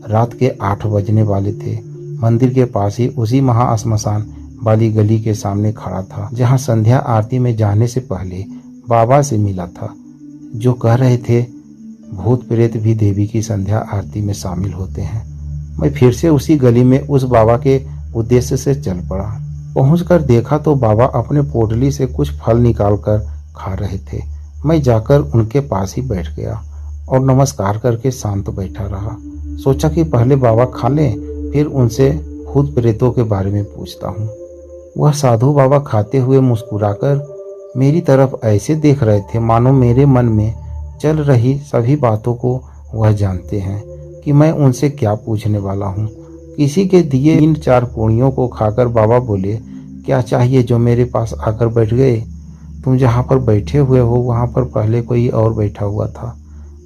रात के 8 बजने वाले थे। मंदिर के पास ही उसी महाश्मशान वाली गली के सामने खड़ा था, जहाँ संध्या आरती में जाने से पहले बाबा से मिला था, जो कह रहे थे भूत प्रेत भी देवी की संध्या आरती में शामिल होते हैं। मैं फिर से उसी गली में उस बाबा के उद्देश्य से चल पड़ा। पहुंचकर देखा तो बाबा अपने पोटली से कुछ फल निकालकर खा रहे थे। मैं जाकर उनके पास ही बैठ गया और नमस्कार करके शांत बैठा रहा। सोचा कि पहले बाबा खा लें, फिर उनसे भूत प्रेतों के बारे में पूछता हूँ। वह साधु बाबा खाते हुए मुस्कुराकर मेरी तरफ ऐसे देख रहे थे मानो मेरे मन में चल रही सभी बातों को वह जानते हैं कि मैं उनसे क्या पूछने वाला हूँ। किसी के दिए 3-4 पूड़ियों को खाकर बाबा बोले, क्या चाहिए जो मेरे पास आकर बैठ गए? तुम जहाँ पर बैठे हुए हो वहाँ पर पहले कोई और बैठा हुआ था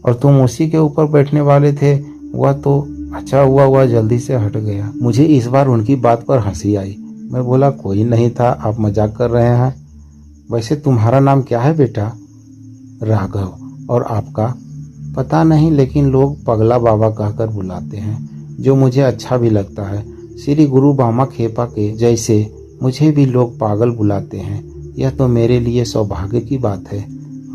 और तुम उसी के ऊपर बैठने वाले थे। वह तो अच्छा हुआ वह जल्दी से हट गया। मुझे इस बार उनकी बात पर हंसी आई। मैं बोला, कोई नहीं था, आप मजाक कर रहे हैं। वैसे तुम्हारा नाम क्या है बेटा? राघव। और आपका? पता नहीं, लेकिन लोग पगला बाबा कहकर बुलाते हैं, जो मुझे अच्छा भी लगता है। श्री गुरु बामा खेपा के जैसे मुझे भी लोग पागल बुलाते हैं। यह तो मेरे लिए सौभाग्य की बात है।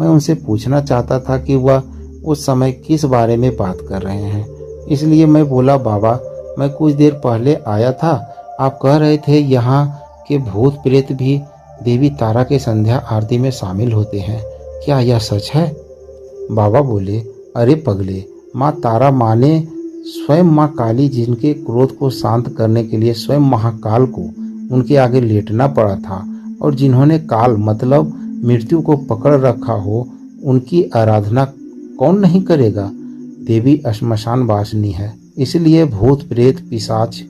मैं उनसे पूछना चाहता था कि वह उस समय किस बारे में बात कर रहे हैं, इसलिए मैं बोला, बाबा मैं कुछ देर पहले आया था, आप कह रहे थे यहाँ के भूत प्रेत भी देवी तारा के संध्या आरती में शामिल होते हैं, क्या यह सच है? बाबा बोले, अरे पगले, माँ तारा माने स्वयं माँ काली, जिनके क्रोध को शांत करने के लिए स्वयं महाकाल को उनके आगे लेटना पड़ा था, और जिन्होंने काल मतलब मृत्यु को पकड़ रखा हो, उनकी आराधना कौन नहीं करेगा? देवी श्मशान वासिनी है, इसलिए भूत प्रेत पिशाच,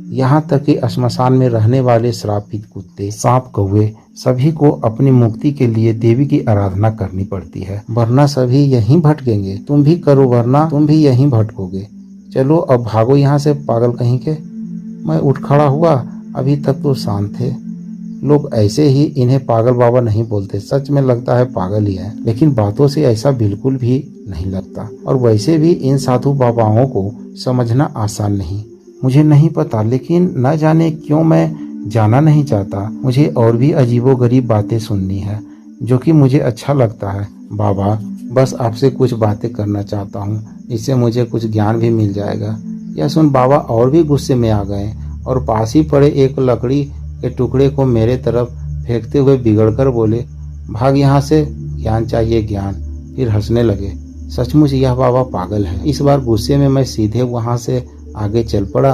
यहाँ तक कि श्मशान में रहने वाले श्रापित कुत्ते, सांप, कौवे, सभी को अपनी मुक्ति के लिए देवी की आराधना करनी पड़ती है, वरना सभी यहीं भटकेंगे। तुम भी करो, वरना तुम भी यहीं भटकोगे। चलो अब भागो यहाँ से, पागल कहीं के। मैं उठ खड़ा हुआ। अभी तक तो शांत थे लोग, ऐसे ही इन्हें पागल बाबा नहीं बोलते, सच में लगता है पागल ही है, लेकिन बातों से ऐसा बिल्कुल भी नहीं लगता। और वैसे भी इन साधु बाबाओं को समझना आसान नहीं। मुझे नहीं पता, लेकिन न जाने क्यों मैं जाना नहीं चाहता। मुझे और भी अजीबोगरीब बातें सुननी है, जो कि मुझे अच्छा लगता है। बाबा बस आपसे कुछ बातें करना चाहता हूँ, इससे मुझे कुछ ज्ञान भी मिल जाएगा। यह सुन बाबा और भी गुस्से में आ गए और पास ही पड़े एक लकड़ी के टुकड़े को मेरे तरफ फेंकते हुए बिगड़कर बोले, भाग यहाँ से, ज्ञान चाहिए ज्ञान। फिर हंसने लगे। सचमुच यह बाबा पागल है। इस बार गुस्से में मैं सीधे वहां से आगे चल पड़ा।